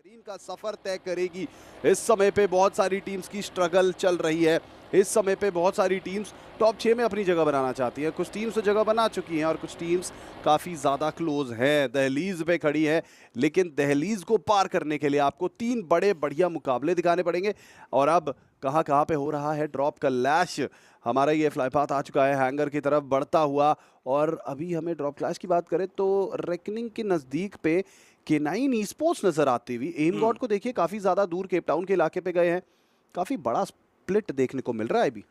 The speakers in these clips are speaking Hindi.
बेहतरीन का सफर तय करेगी। इस समय पे बहुत सारी टीम्स की स्ट्रगल चल रही है। इस समय पे बहुत सारी टीम्स टॉप 6 में अपनी जगह बनाना चाहती हैं। कुछ टीम्स तो जगह बना चुकी हैं और कुछ टीम्स काफ़ी ज़्यादा क्लोज हैं, दहलीज पे खड़ी है। लेकिन दहलीज को पार करने के लिए आपको 3 बड़े बढ़िया मुकाबले दिखाने पड़ेंगे। और अब कहाँ कहाँ पे हो रहा है ड्रॉप का लैश। हमारा ये फ्लाईपाथ आ चुका है हैंगर की तरफ बढ़ता हुआ। और अभी हमें ड्रॉप क्लैश की बात करें तो रेकनिंग के नज़दीक पे K9 ई स्पोर्ट्स नजर आती हुई। एम गॉड को देखिए काफी ज्यादा दूर केप टाउन के इलाके पे गए हैं। काफी बड़ा स्प्लिट देखने को मिल रहा है अभी।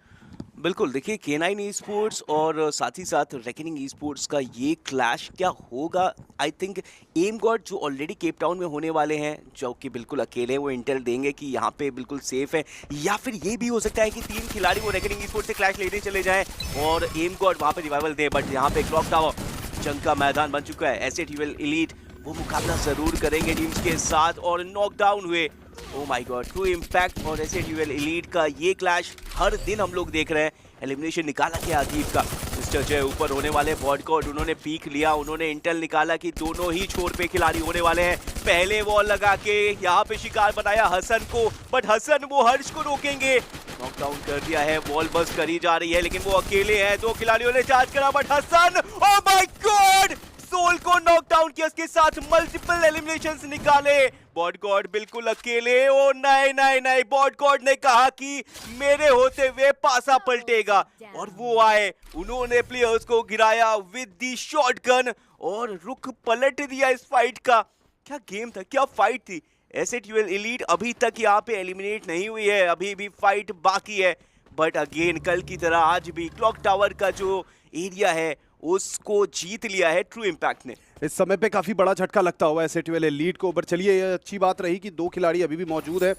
बिल्कुल, देखिए K9 ई स्पोर्ट्स और साथ ही साथ रेकनिंग ई स्पोर्ट्स का ये क्लैश क्या होगा। आई थिंक एम गॉड जो ऑलरेडी केप टाउन में होने वाले हैं, जो कि बिल्कुल अकेले वो इंटेल देंगे कि यहाँ पे बिल्कुल सेफ है, या फिर ये भी हो सकता है कि 3 खिलाड़ी वो रेकनिंग ई स्पोर्ट्स से क्लैश लेने चले जाएं और एम गॉड वहाँ पे रिवाइवल दे। बट यहाँ पे क्लॉक टावर जंग का मैदान बन चुका है। एसेट यूएल एलीट वो मुकाबला जरूर करेंगे टीम्स के साथ और नॉकडाउन हुए। ओ माय गॉड, ट्रू इम्पैक्ट और एसेट यूएल एलीट का ये क्लैश हर दिन हम लोग देख रहे हैं। एलिमिनेशन निकाला क्या अदीब का, मिस्टर जय ऊपर होने वाले बॉडकॉट, उन्होंने पीक लिया, उन्होंने इंटेल निकाला कि दोनों ही छोर पे खिलाड़ी होने वाले हैं। पहले वॉल लगा के यहाँ पे शिकार बनाया हसन को, बट हसन वो हर्ष को रोकेंगे। नॉकडाउन कर दिया है, वॉल बस करी जा रही है लेकिन वो अकेले हैं। 2 खिलाड़ियों ने चार्ज करा but Hasan, oh my god, Soul को नॉकडाउन किया, इसके साथ मल्टीपल एलिमिनेशंस निकाले। बॉड गॉड बिल्कुल अकेले। ओ नहीं नहीं नहीं, बॉड गॉड ने कहा कि मेरे होते हुए पासा पलटेगा और वो आए, उन्होंने प्लेयर्स को गिराया विद दी शॉटगन और रुख पलट दिया इस फाइट का। क्या गेम था, क्या फाइट थी। एसेट यूएल एलीट अभी तक यहाँ पे एलिमिनेट नहीं हुई है, अभी भी फाइट बाकी है। बट अगेन कल की तरह आज भी क्लॉक टावर का जो एरिया है उसको जीत लिया है ट्रू इम्पैक्ट ने। इस समय पे काफी बड़ा झटका लगता हुआ एसेट यूएल एलीट को। पर चलिए, ये अच्छी बात रही कि 2 खिलाड़ी अभी भी मौजूद है।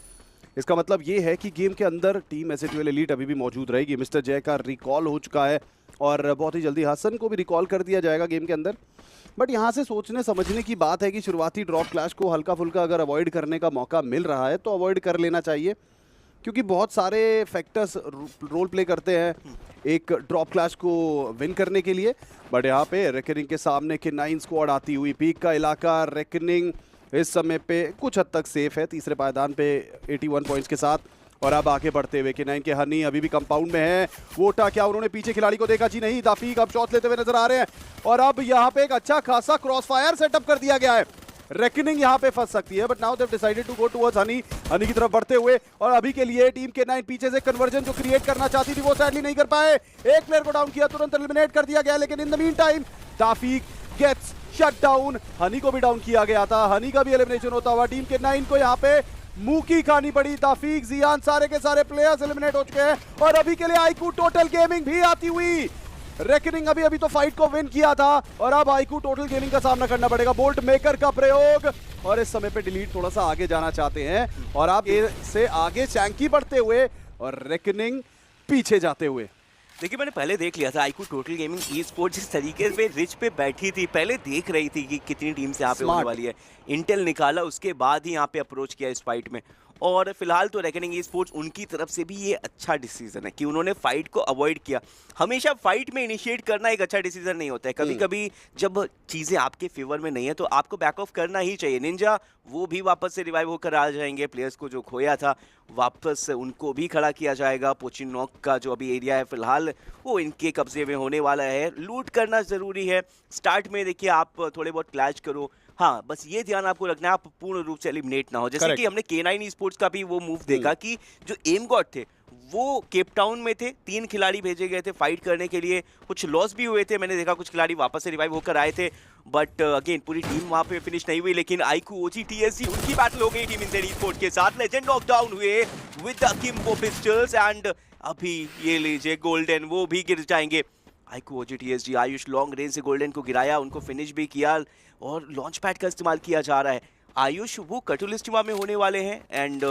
इसका मतलब ये है कि गेम के अंदर टीम एसेट यूएल एलीट अभी भी मौजूद रहेगी। मिस्टर जय का रिकॉल हो चुका है और बहुत ही जल्दी हसन को भी रिकॉल कर दिया जाएगा गेम के अंदर। बट यहाँ से सोचने समझने की बात है कि शुरुआती ड्रॉप क्लैश को हल्का फुल्का अगर अवॉइड करने का मौका मिल रहा है तो अवॉइड कर लेना चाहिए, क्योंकि बहुत सारे फैक्टर्स रोल प्ले करते हैं एक ड्रॉप क्लैश को विन करने के लिए। बट यहाँ पे रेकनिंग के सामने K9 स्क्वाड आती हुई, पीक का इलाका, रेकनिंग इस समय पे कुछ हद तक सेफ है तीसरे पायदान पे 81 पॉइंट्स के साथ। और अब आगे बढ़ते हुए K9 के हनी अभी भी कंपाउंड में है। वोटा क्या उन्होंने पीछे खिलाड़ी को देखा जी नहीं, दाफीक अब शॉट लेते हुए नजर आ रहे हैं और अब यहाँ पे एक अच्छा खासा क्रॉस फायर सेटअप कर दिया गया है। रेकनिंग यहाँ पे फंस सकती है but now they have decided to go towards Honey. Honey की तरफ बढ़ते हुए और अभी के लिए टीम K9 पीछे से कन्वर्जन जो क्रिएट करना चाहती थी वो सैडली नहीं कर पाए। एक प्लेयर को डाउन किया, तुरंत एलिमिनेट कर दिया गया, लेकिन इन द मीन टाइम दाफीक गेट्स शट डाउन। हनी को भी डाउन किया गया था, हनी का भी एलिमिनेशन होता हुआ टीम K9 को यहाँ पे मुंह की खानी पड़ी। दाफीक, जियान, सारे के सारे प्लेयर्स एलिमिनेट हो चुके हैं और अभी के लिए आईक्यू टोटल गेमिंग भी आती हुई। रेकनिंग अभी तो फाइट को विन किया था और अब आईक्यू टोटल गेमिंग का सामना करना पड़ेगा। बोल्ट मेकर का प्रयोग और इस समय पे डिलीट थोड़ा सा आगे जाना चाहते हैं और आप से आगे चैंकी बढ़ते हुए और रेकनिंग पीछे जाते हुए। देखिए, मैंने पहले देख लिया था IQ total gaming e sports जिस तरीके से रिच पे बैठी थी, पहले देख रही थी कि कितनी टीम्स यहाँ पे होने वाली है। इंटेल निकाला, उसके बाद ही यहाँ पे अप्रोच किया इस फाइट में। और फिलहाल तो रेकनिंग ई स्पोर्ट्स उनकी तरफ से भी ये अच्छा डिसीजन है कि उन्होंने फाइट को अवॉइड किया। हमेशा फाइट में इनिशिएट करना एक अच्छा डिसीजन नहीं होता है, कभी कभी जब चीज़ें आपके फेवर में नहीं है तो आपको बैक ऑफ करना ही चाहिए। निंजा वो भी वापस से रिवाइव होकर आ जाएंगे, प्लेयर्स को जो खोया था वापस उनको भी खड़ा किया जाएगा। पोचिनॉक का जो अभी एरिया है फिलहाल वो इनके कब्जे में होने वाला है। लूट करना ज़रूरी है। स्टार्ट में देखिए आप थोड़े बहुत क्लैश करो, हाँ बस ये ध्यान आपको रखना है आप पूर्ण रूप से एलिमिनेट ना हो। जैसे कि हमने K9 ई स्पोर्ट्स का भी वो मूव देखा कि जो एम गॉड थे वो केप टाउन में थे, 3 खिलाड़ी भेजे गए थे फाइट करने के लिए, कुछ लॉस भी हुए थे, मैंने देखा कुछ खिलाड़ी वापस से रिवाइव होकर आए थे। बट अगेन पूरी टीम वहां पे फिनिश नहीं हुई, लेकिन आईक्यू ओजी टीएससी उनकी बैटल हो गई टीम इंजेड ई स्पोर्ट्स के साथ। लेजेंड नॉकडाउन हुए with the Kimbho pistols and अभी ये लीजिए गोल्डन वो भी गिर जाएंगे। आईक्यू ओजी टीएसजी आयुष लॉन्ग रेंज से गोल्डन को गिराया, उनको फिनिश भी किया और लॉन्च पैड का इस्तेमाल किया जा रहा है। आयुष वो कटुलिस्टिमा में होने वाले हैं एंड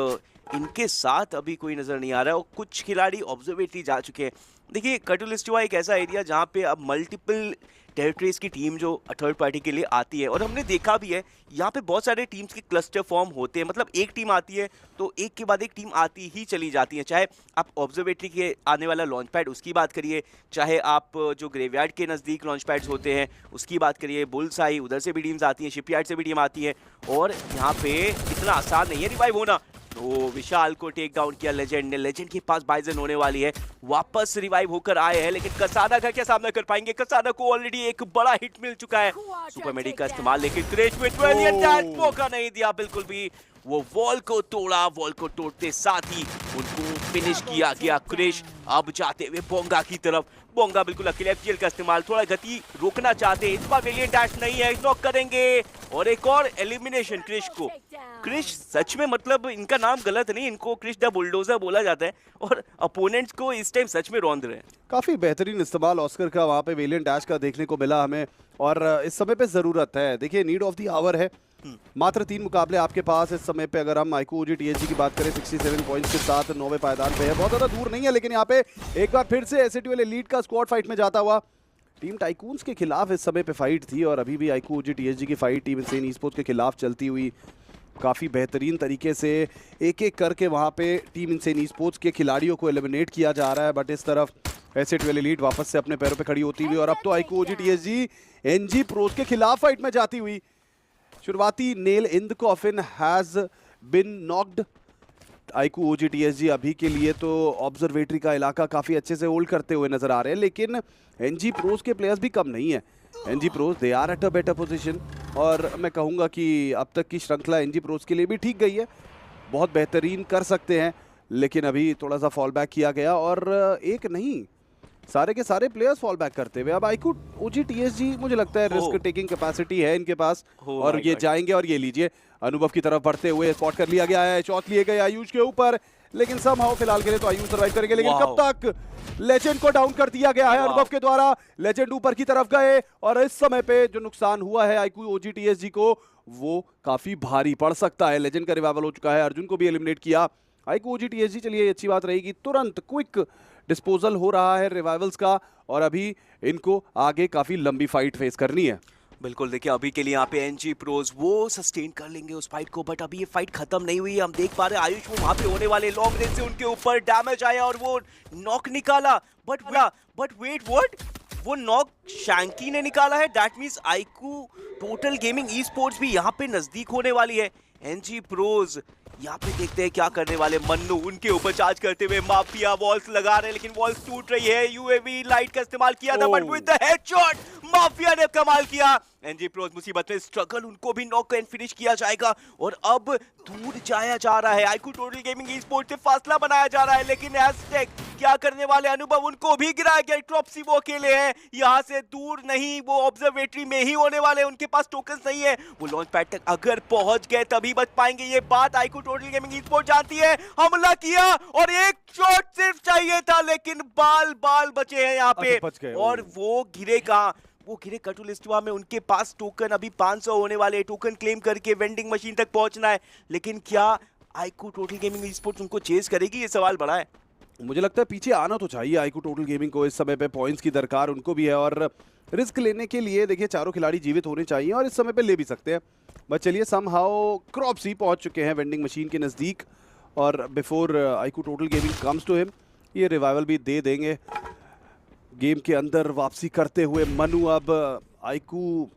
इनके साथ अभी कोई नज़र नहीं आ रहा है और कुछ खिलाड़ी ऑब्जर्वेटरी जा चुके हैं। देखिए कटुलिस्टिमा एक ऐसा एरिया जहाँ पे अब मल्टीपल टेरिटरीज की टीम जो थर्ड पार्टी के लिए आती है, और हमने देखा भी है यहाँ पे बहुत सारे टीम्स के क्लस्टर फॉर्म होते हैं, मतलब एक टीम आती है तो एक के बाद एक टीम आती ही चली जाती है। चाहे आप ऑब्जर्वेटरी के आने वाला लॉन्च पैड उसकी बात करिए, चाहे आप जो ग्रेवयार्ड के नज़दीक लॉन्च पैड्स होते हैं उसकी बात करिए, बुल्स आई उधर से भी टीम्स आती हैं, शिपयार्ड से भी टीम आती है। और यहाँ पे इतना आसान नहीं है रिवाइव होना। तो विशाल को टेक डाउन किया लेजेंड ने, लेजेंड के पास बाइजन होने वाली है, वापस रिवाइव होकर आए हैं, लेकिन कसाना का क्या सामना कर पाएंगे? कसाना को ऑलरेडी एक बड़ा हिट मिल चुका है सुपर मेडिक का इस्तेमाल, लेकिन क्रिश में मौका नहीं दिया बिल्कुल भी। वो वॉल को तोड़ा, वॉल को तोड़ते साथ ही उनको फिनिश किया गया क्रिश। अब जाते हुए बोंगा की तरफ, बोंगा बिल्कुल अकेले एफजीएल का इस्तेमाल, थोड़ा गति रोकना चाहते हैं, इस बार वेलिएंट डैश नहीं है, नॉक करेंगे और एक और एलिमिनेशन क्रिश को। क्रिश सच में, मतलब इनका नाम गलत नहीं, इनको क्रिश द बुलडोजर बोला जाता है और अपोनेंट्स को इस टाइम सच में रौंद रहे हैं। काफी बेहतरीन इस्तेमाल ऑस्कर का वहाँ पे वेलिएंट डैश का देखने को मिला हमें, और इस समय पे जरूरत है। देखिए नीड ऑफ द आवर है, मात्र 3 मुकाबले आपके पास इस समय पे। अगर हम आईकू ओजी टीएसजी की बात करें 67 पॉइंट्स के साथ 9वें पायदान पे है, बहुत ज़्यादा दूर नहीं है, लेकिन यहाँ पे एक बार फिर से एसएटीएल एलीट का स्क्वाड फाइट में जाता हुआ टीम टाइकून्स के खिलाफ इस समय पे फाइट थी, और अभी भी आईकू ओजी टीएसजी की फाइट टीम इंसेन ई-स्पोर्ट्स के खिलाफ चलती हुई काफ़ी बेहतरीन तरीके से एक एक करके वहाँ पे टीम इंसेन ई-स्पोर्ट्स के खिलाड़ियों को एलिमिनेट किया जा रहा है। बट इस तरफ एसएटीएल एलीट वापस से अपने पैरों पे खड़ी होती हुई, और अब तो आईकू ओजी टीएसजी एनजी प्रोज के खिलाफ फाइट में जाती हुई। शुरुआती nail in the coffin has been knocked. IQOO OG TSG अभी के लिए तो ऑब्जर्वेटरी का इलाका काफ़ी अच्छे से होल्ड करते हुए नजर आ रहे हैं, लेकिन एनजी प्रोज के प्लेयर्स भी कम नहीं है। NG pros they are at a better position, और मैं कहूँगा कि अब तक की श्रृंखला एनजी प्रोज के लिए भी ठीक गई है, बहुत बेहतरीन कर सकते हैं, लेकिन अभी थोड़ा सा फॉल बैक किया गया, और एक नहीं सारे के सारे प्लेयर्स फॉल बैक करते हुए। अब आईकू ओजी टीएसजी मुझे लगता है रिस्क टेकिंग कैपेसिटी है इनके पास, और ये जाएंगे, और ये लीजिए अनुभव की तरफ बढ़ते हुए स्पॉट कर लिया गया है, शॉट लिए गए आयुष के ऊपर, लेकिन समहाउ फिलहाल के लिए तो आयुष सर्वाइव करेंगे, लेकिन कब तक? लेजेंड को डाउन कर दिया गया है अनुभव के द्वारा, लेजेंड ऊपर की तरफ गए, और इस समय पे जो नुकसान हुआ है आईकू ओजी टीएसजी को वो काफी भारी पड़ सकता है। लेजेंड का रिवाइवल हो चुका है, अर्जुन को भी एलिमिनेट किया आईकू ओजी टीएसजी। चलिए अच्छी बात रहेगी, तुरंत क्विक डिस्पोजल हो रहा है रिवाइवल्स का, और अभी इनको आगे काफी लंबी फाइट फेस करनी है। बिल्कुल, देखिए अभी के लिए यहाँ पे एनजी प्रोज वो सस्टेन कर लेंगे उस फाइट को, बट अभी ये फाइट खत्म नहीं हुई है। हम देख पा रहे हैं आयुष वो वहाँ पे होने वाले लॉन्ग रेंज से उनके ऊपर डैमेज आया और वो नॉक निकाला, बट वेट व्हाट, वो नॉक शैंकी ने निकाला है। That means iQOO total gaming e sports भी यहाँ पे नजदीक होने वाली है। एनजी प्रोज यहाँ पे देखते हैं क्या करने वाले। मन्नू उनके ऊपर चार्ज करते हुए, माफिया वॉल्स लगा रहे हैं, लेकिन वॉल्स टूट रही है। यूएवी लाइट का इस्तेमाल किया था, but with the headshot mafia ने कमाल किया। एनजी प्रोज मुसीबत में, स्ट्रगल, उनको भी नॉक एंड फिनिश किया जाएगा, और अब दूर जाया जा रहा है। IQOO total gaming e sports से फासला बनाया जा रहा है, लेकिन एज़टेक क्या करने वाले? अनुभव उनको भी गिराया गया, ट्रॉप्सी वो अकेले हैं, यहाँ से दूर नहीं, वो ऑब्जर्वेटरी में ही होने वाले, उनके पास टोकन्स नहीं है। वो लॉन्च पैड तक अगर पहुंच गए तभी बच पाएंगे, ये बात iQOO total gaming e sports जानती है। हमला किया और एक शॉट सिर्फ चाहिए था, लेकिन बाल बचे हैं यहाँ पे, और वो गिरे कहाँ? वो गिरे कटुलिस्टवा में। उनके पास टोकन अभी 500 होने वाले, टोकन क्लेम करके वेंडिंग मशीन तक पहुंचना है, लेकिन क्या iQOO total gaming e sports उनको चेस करेगी? ये सवाल बड़ा है। मुझे लगता है पीछे आना तो चाहिए आईकू टोटल गेमिंग को, इस समय पे पॉइंट्स की दरकार उनको भी है, और रिस्क लेने के लिए देखिए चारों खिलाड़ी जीवित होने चाहिए, और इस समय पे ले भी सकते हैं। बट चलिए समहाउ क्रॉप्सी पहुंच चुके हैं वेंडिंग मशीन के नज़दीक, और before iQOO total gaming comes to him, ये रिवाइवल भी दे देंगे। गेम के अंदर वापसी करते हुए मनु, अब आईकू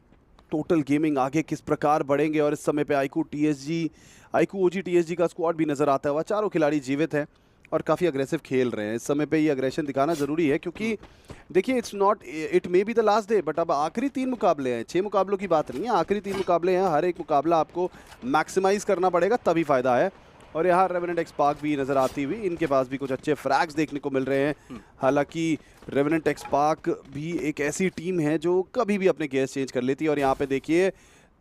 टोटल गेमिंग आगे किस प्रकार बढ़ेंगे, और इस समय पे आईकू ओजी टीएसजी का स्क्वाड भी नज़र आता हुआ। चारों खिलाड़ी जीवित हैं और काफ़ी अग्रेसिव खेल रहे हैं। इस समय पे ये अग्रेशन दिखाना ज़रूरी है, क्योंकि देखिए it may be the last day, but अब आखिरी 3 मुकाबले हैं, 6 मुकाबलों की बात नहीं है, आखिरी 3 मुकाबले हैं। हर एक मुकाबला आपको मैक्सिमाइज करना पड़ेगा, तभी फ़ायदा है। और यहाँ रेवेनेंट एक्स पार्क भी नज़र आती हुई, इनके पास भी कुछ अच्छे फ्रैग्स देखने को मिल रहे हैं। हालांकि रेवेनेंट एक्स पार्क भी एक ऐसी टीम है जो कभी भी अपने गेयर्स चेंज कर लेती है, और यहाँ पे देखिए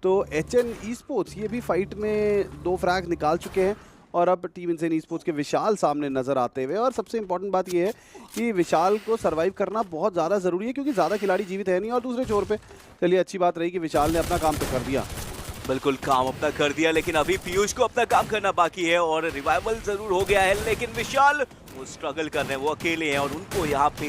तो एचएन ई स्पोर्ट्स ये भी फाइट में 2 फ्रैग निकाल चुके हैं, और अब टीम इंसेन ई स्पोर्ट्स के विशाल सामने नज़र आते हुए। और सबसे इंपॉर्टेंट बात ये है कि विशाल को सर्वाइव करना बहुत ज़्यादा ज़रूरी है, क्योंकि ज़्यादा खिलाड़ी जीवित है नहीं। और दूसरे छोर पे चलिए अच्छी बात रही कि विशाल ने अपना काम तो कर दिया, बिल्कुल काम अपना कर दिया, लेकिन अभी पीयूष को अपना काम करना बाकी है, और रिवाइवल जरूर हो गया है, लेकिन विशाल वो स्ट्रगल कर रहे हैं, वो अकेले हैं, और उनको यहाँ पे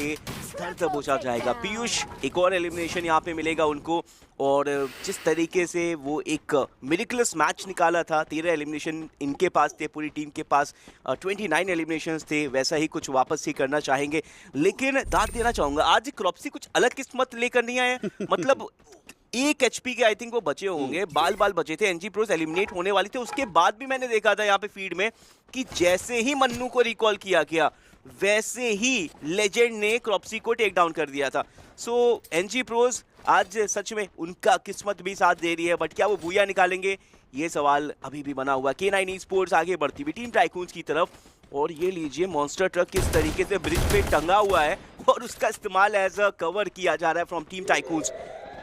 दर्द बोझा जाएगा। पीयूष, एक और एलिमिनेशन यहाँ पे मिलेगा उनको, और जिस तरीके से वो एक मिरेकलस मैच निकाला था, 13 एलिमिनेशन इनके पास थे, पूरी टीम के पास 29 एलिमिनेशंस थे, वैसा ही कुछ वापस ही करना चाहेंगे। लेकिन दाद देना चाहूंगा, आज क्रॉप्सी कुछ अलग किस्मत लेकर नहीं आए। मतलब 1 HP के आई थिंक वो बचे होंगे, बाल बचे थे। एनजी प्रोस एलिमिनेट होने वाली थे, उसके बाद भी मैंने देखा था यहाँ पे फीड में कि जैसे ही मन्नू को रिकॉल किया गया वैसे ही लेजेंड ने क्रॉप्सी को टेक डाउन कर दिया था। सो एनजी प्रोस आज सच में उनका किस्मत भी साथ दे रही है, बट क्या वो बूया निकालेंगे, ये सवाल अभी भी बना हुआ। K9 ई-स्पोर्ट्स आगे बढ़ती हुई टीम टाइकून्स की तरफ, और ये लीजिए मॉन्स्टर ट्रक किस तरीके से ब्रिज पे टंगा हुआ है और उसका इस्तेमाल एज अ कवर किया जा रहा है फ्रॉम टीम टाइकून्स।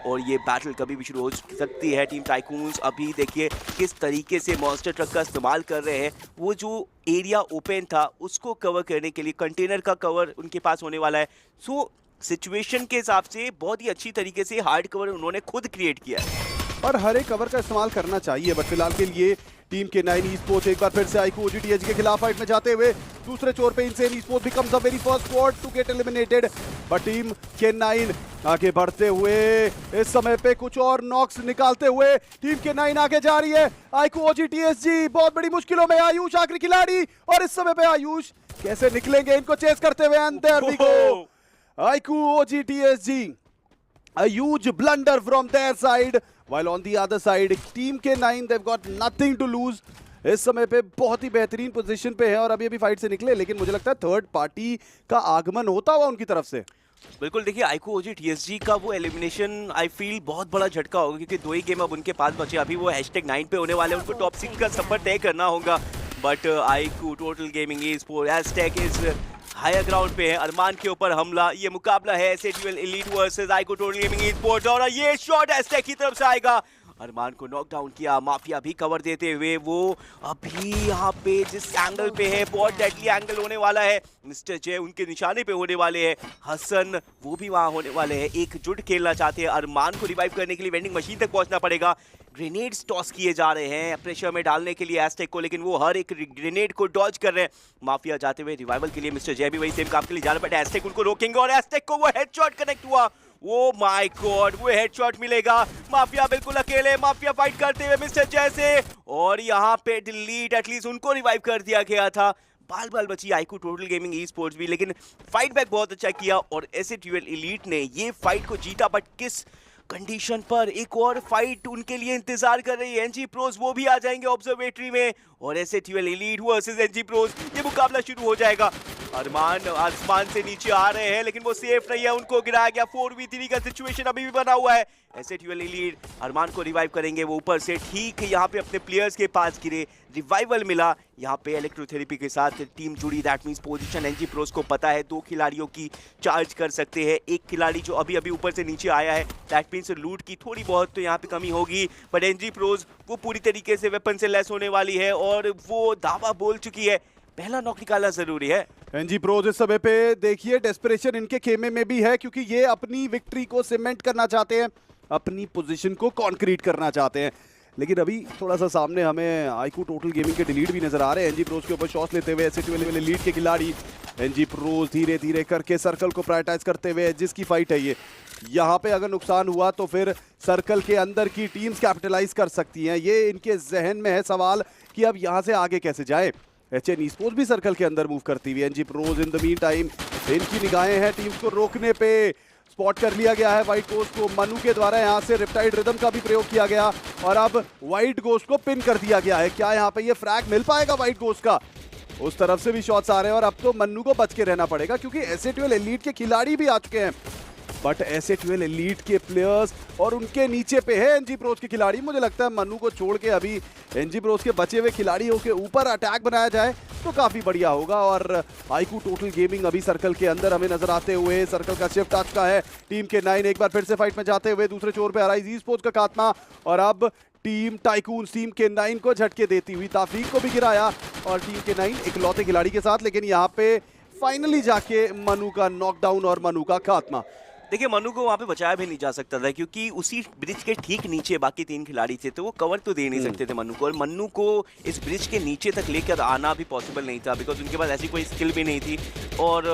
और ये बैटल कभी भी शुरू हो सकती है। टीम टाइकून्स अभी देखिए किस तरीके से मॉन्स्टर ट्रक का इस्तेमाल कर रहे हैं। वो जो एरिया ओपन था उसको कवर करने के लिए कंटेनर का कवर उनके पास होने वाला है। सो सिचुएशन के हिसाब से बहुत ही अच्छी तरीके से हार्ड कवर उन्होंने खुद क्रिएट किया है और हर एक कवर का इस्तेमाल करना चाहिए। बट फिलहाल के लिए टीम K9 ई-स्पोर्ट्स एक बार फिर से आईक्यू OGTH के खिलाफ फाइट में जाते हुए दूसरे छोर पे Insane esports becomes the very first squad to get eliminated. But team K9 आगे बढ़ते हुए इस समय पे कुछ और नॉक्स निकालते हुए टीम K9 आगे जा रही है। आईक्यू OGTH जी बहुत बड़ी मुश्किलों में, आयुष आखिरी खिलाड़ी, और इस समय पे आयुष कैसे निकलेंगे इनको चेस करते हुए। And there we go, iQOO OGTH जी, a huge blunder from their side, while on the other side team K9 they've got nothing to lose। इस समय पे बहुत ही बेहतरीन पोजीशन पे है और अभी फाइट से निकले, लेकिन मुझे लगता है थर्ड पार्टी का आगमन होता हुआ उनकी तरफ से। बिल्कुल, देखिए आईक्यू OGTH का वो एलिमिनेशन आई फील बहुत बड़ा झटका होगा, क्योंकि 2 ही गेम अब उनके पास बचे। अभी वो #9 पे होने वाले हैं, उनको टॉप 6 का सफर तय करना होगा। But iQOO total gaming esports is higher ground पे है। अरमान के ऊपर हमला, ये मुकाबला है SATL elite versus IQ total gaming esports, और ये शॉट एस्टेक की तरफ से आएगा। अरमान को नॉकडाउन किया, माफिया भी कवर देते हुए वो अभी यहाँ पे जिस एंगल पे है, बहुत डेडली एंगल होने वाला है। मिस्टर जे उनके निशाने पे होने वाले हैं, हसन वो भी वहाँ होने वाले हैं, एकजुट खेलना चाहते हैं। अरमान को रिवाइव करने के लिए वेंडिंग मशीन तक पहुंचना पड़ेगा। ग्रेनेड्स टॉस किए जा रहे हैं प्रेशर में डालने के लिए एस्टेक को, लेकिन वो हर एक ग्रेनेड को डॉज कर रहे हैं। माफिया जाते हुए रिवाइवल के लिए, मिस्टर जय भी वही सेम काम के लिए जा रहे हैं, बट एस्टेक उनको रोकेंगे और एस्टेक को वो हेडशॉट कनेक्ट हुआ। ओ माय गॉड, वो हेडशॉट मिलेगा। माफिया बिल्कुल अकेले, माफिया फाइट करते हुए मिस्टर जय से, और यहाँ पे डिलीट एटलीस्ट उनको रिवाइव कर दिया गया था। बाल बची आईक्यू टोटल गेमिंग ई-स्पोर्ट्स भी, लेकिन फाइट बैक बहुत अच्छा किया और SATL एलीट ने ये फाइट को जीता। बट किस कंडीशन पर? एक और फाइट उनके लिए इंतजार कर रही है। एनजी प्रोस वो भी आ जाएंगे ऑब्जर्वेटरी में, और SATL elite versus NG pros, ये मुकाबला शुरू हो जाएगा। अरमान आसमान से नीचे आ रहे हैं, लेकिन वो सेफ नहीं है, उनको गिराया गया। 4v3 का सिचुएशन अभी भी बना हुआ है। SATL एलीट अरमान को रिवाइव करेंगे, वो ऊपर से ठीक यहाँ पे अपने प्लेयर्स के पास गिरे, रिवाइवल मिला। यहाँ पे इलेक्ट्रोथेरेपी के साथ टीम जुड़ी, that means position NG pros को पता है 2 खिलाड़ियों की चार्ज कर सकते हैं। एक खिलाड़ी जो अभी ऊपर से नीचे आया है, दैट मींस लूट की थोड़ी बहुत तो यहाँ पे कमी होगी, बट एनजी प्रोस वो पूरी तरीके से वेपन से लेस होने वाली है और वो दावा बोल चुकी है, पहला नॉक निकालना जरूरी है। एनजी प्रोस इस समय पे देखिए डेस्परेशन इनके खेमे में भी है, क्योंकि ये अपनी विक्ट्री को सीमेंट करना चाहते हैं, अपनी पोजीशन को कॉन्क्रीट करना चाहते हैं। लेकिन अभी थोड़ा सा सामने हमें आईक्यू टोटल गेमिंग के डिलीट भी नजर आ रहे हैं। एनजी प्रोस के ऊपर शॉट्स लेते हुए SATL एलीट के खिलाड़ी। एनजी प्रोस धीरे धीरे करके सर्कल को प्रायोरिटाइज करते हुए, जिसकी फाइट है ये, यहाँ पे अगर नुकसान हुआ तो फिर सर्कल के अंदर की टीम्स कैपिटलाइज कर सकती हैं। ये इनके जहन में है सवाल कि अब यहाँ से आगे कैसे जाए। HN ई-स्पोर्ट्स भी सर्कल के अंदर मूव करती हुई। NG pros in the mean time इनकी निगाहें हैं टीम्स को रोकने पे। स्पॉट कर लिया गया है व्हाइट गोस्ट को, मनु के द्वारा यहाँ से रिप्टाइड रिदम का भी प्रयोग किया गया और अब व्हाइट गोस्ट को पिन कर दिया गया है। क्या यहाँ पे ये फ्रैग मिल पाएगा व्हाइट गोस्ट का? उस तरफ से भी शॉट्स आ रहे हैं और अब तो मन्नू को बच के रहना पड़ेगा, क्योंकि SATL एलीट के खिलाड़ी भी आ चुके हैं। बट SATL एलीट के प्लेयर्स और उनके नीचे पे है एनजी प्रोस के खिलाड़ी। मुझे लगता है मन्नू को छोड़ के अभी एनजी प्रोस के बचे हुए खिलाड़ियों के ऊपर अटैक बनाया जाए तो काफी बढ़िया होगा। और आईक्यू टोटल गेमिंग अभी सर्कल के अंदर हमें नजर आते हुए, सर्कल का शिफ्ट आ चुका है। टीम K9 एक बार फिर से फाइट में जाते हुए, दूसरे छोर पे अराइज ई-स्पोर्ट्स का खात्मा, और अब टीम टाइकून्स टीम K9 को झटके देती हुई। ताफीक को भी गिराया और टीम K9 इकलौते खिलाड़ी के साथ, लेकिन यहाँ पे फाइनली जाके मनु का नॉकडाउन और मनु का खात्मा। देखिए मन्नू को वहाँ पे बचाया भी नहीं जा सकता था क्योंकि उसी ब्रिज के ठीक नीचे बाकी 3 खिलाड़ी थे, तो वो कवर तो दे नहीं सकते थे मन्नू को, और मन्नू को इस ब्रिज के नीचे तक लेकर आना भी पॉसिबल नहीं था बिकॉज उनके पास ऐसी कोई स्किल भी नहीं थी और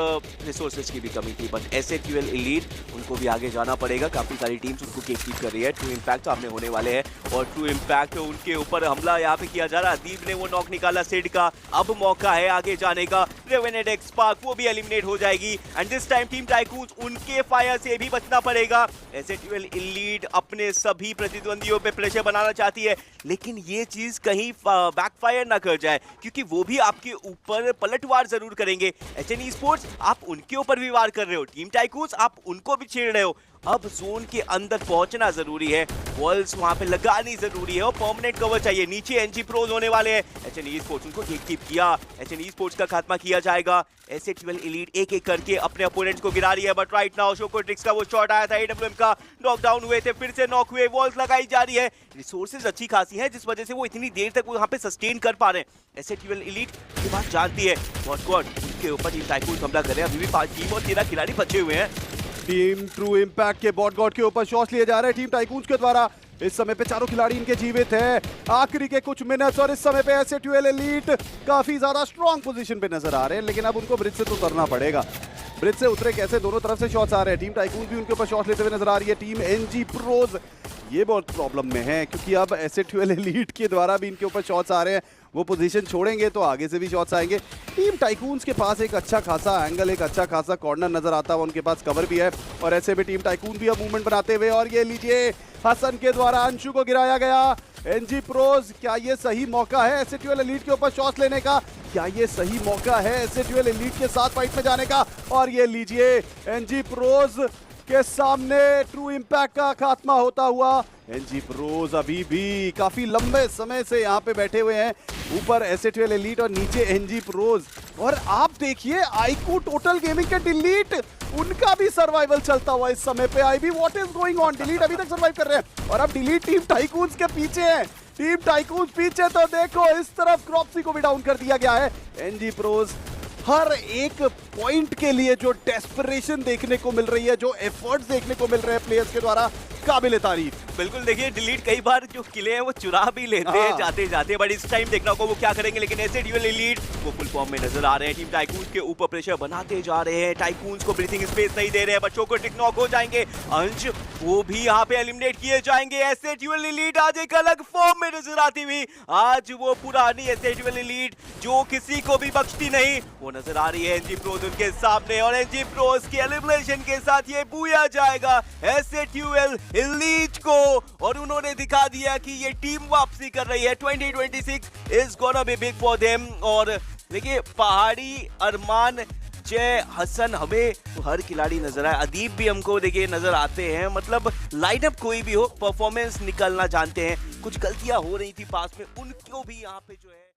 रिसोर्सेज की भी कमी थी। बट एसएटीएल एलीट उनको भी आगे जाना पड़ेगा, काफ़ी सारी टीम्स उनको कीप कर रही है। ट्रू इम्पैक्ट सामने होने वाले हैं और ट्रू इम्पैक्ट उनके ऊपर हमला यहाँ पे किया जा रहा है। दीप ने वो नॉक निकाला सिड का, अब मौका है आगे जाने का। रेवेनेड एक्सपार्क वो भी एलिमिनेट हो जाएगी and this time team tycoons उनके फायर से भी बचना पड़ेगा। एसएटीएल एलीट अपने सभी प्रतिद्वंदियों पे प्रेशर बनाना चाहती है, लेकिन ये चीज कहीं बैकफायर ना कर जाए क्योंकि वो भी आपके ऊपर पलटवार जरूर करेंगे। एचएन स्पोर्ट्स आप उनके ऊपर भी वार कर रहे हो, टीम टाइकून्स आप उनको भी छेड़ रहे हो। अब जोन के अंदर पहुंचना जरूरी है, वॉल्स वहां पे लगानी जरूरी है और परमानेंट कवर चाहिए। नीचे एनजी प्रोज होने वाले हैं, एचएन स्पोर्ट्स उनको कीप किया, एचएन स्पोर्ट्स का खात्मा किया जाएगा। एसएटीएल एलीट एक एक करके अपने अपोनेंट्स को गिरा रही है, बट राइट नाउ शोकोट्रिक्स का वो शॉट आया था, एडब्ल्यूएम का नॉक डाउन हुए थे, फिर से नॉक हुए, वॉल्स लगाई जा रही है। रिसोर्सेज अच्छी खासी हैं जिस वजह से वो इतनी देर तक वहां पे सस्टेन कर पा रहे हैं। एसएटीएल एलीट की बात जानती है, गॉड उनके ऊपर टीम टाइकून्स हमला कर रहे हैं। अभी भी 5 टीम और 13 खिलाड़ी बचे हुए हैं। टीम ट्रू इम्पैक्ट के बॉट गॉड के ऊपर शॉट्स लिए जा रहे हैं टीम टाइकून्स के द्वारा। इस समय पे चारों खिलाड़ी इनके जीवित हैं, आखिरी के कुछ मिनट्स, और इस समय पे एसएटीएल एलीट काफी ज्यादा स्ट्रॉन्ग पोजीशन पे नजर आ रहे हैं, लेकिन अब उनको ब्रिज से तो उतरना पड़ेगा। ब्रिज से उतरे कैसे? दोनों तरफ से शॉट्स आ रहे हैं, टीम टाइकून्स भी उनके ऊपर शॉट्स लेते हुए नजर आ रही है। टीम एनजी प्रोज ये बहुत प्रॉब्लम में है क्योंकि अब एसएटीएल एलीट के द्वारा भी इनके ऊपर शॉट्स आ रहे हैं, वो पोजीशन छोड़ेंगे तो आगे से भी शॉट्स आएंगे। टीम टाइकून्स के पास एक अच्छा खासा एंगल, एक अच्छा खासा कॉर्नर नजर आता है, उनके पास कवर भी है और ऐसे में टीम टाइकून भी अब मूवमेंट बनाते हुए, और ये लीजिए हसन के द्वारा अंशु को गिराया गया। एनजी प्रोज, क्या ये सही मौका है एसएटीएल एलीट के ऊपर शॉट्स लेने का? क्या ये सही मौका है एसएटीएल एलीट के साथ फाइट में जाने का? और ये लीजिए एनजी प्रोज के सामने ट्रू इम्पैक्ट का खात्मा होता हुआ। एनजी प्रोज अभी भी काफी लंबे समय से यहाँ पे बैठे हुए हैं, ऊपर एसएटीएल एलीट और नीचे एनजी प्रोज। और आप देखिए आईकू टोटल गेमिंग के डिलीट, उनका भी सर्वाइवल चलता हुआ इस समय पे। IB what is going on? Delete अभी तक सर्वाइव कर रहे हैं और अब डिलीट टीम टाइकून्स के पीछे है। टीम टाइकून्स पीछे, तो देखो इस तरफ क्रॉप्सी को भी डाउन कर दिया गया है। एनजी प्रोज हर एक पॉइंट के लिए जो डेस्परेशन देखने को मिल रही है, जो एफर्ट्स देखने को मिल रहे हैं प्लेयर्स के द्वारा, काबिले तारीफ। बिल्कुल, देखिए डिलीट कई बार जो किले हैं वो चुरा भी लेते हैं जाते जाते, बट इस टाइम देखना होगा वो क्या करेंगे। लेकिन एसएटीएल एलीट वो फुल फॉर्म में नजर आ रहे हैं, टीम टाइकून्स के ऊपर प्रेशर बनाते जा रहे हैं, टाइकून्स को ब्रीथिंग स्पेस नहीं दे रहे हैं, बच्चों को टिक नॉक हो जाएंगे। अंश वो भी यहाँ पे एलिमिनेट किए जाएंगे। एसएटीएल एलीट आज एक अलग फॉर्म में नजर आती हुई, आज वो पुरानी एसएटीएल एलीट जो किसी को भी बख्शती नहीं, वो नजर आ रही है एनजी प्रोज उनके सामने, और एनजी प्रोज के एलिमिनेशन के साथ ये बूया जाएगा एसएटीएल एलीट को, और उन्होंने दिखा दिया कि ये टीम वापसी कर रही है। 2026 is gonna be big for them. और देखिए पहाड़ी अरमान जय हसन, हमें हर खिलाड़ी नजर आए, अदीब भी हमको देखिए नजर आते हैं। मतलब लाइनअप कोई भी हो, परफॉर्मेंस निकलना जानते हैं। कुछ गलतियां हो रही थी पास में, उनको भी यहाँ पे जो है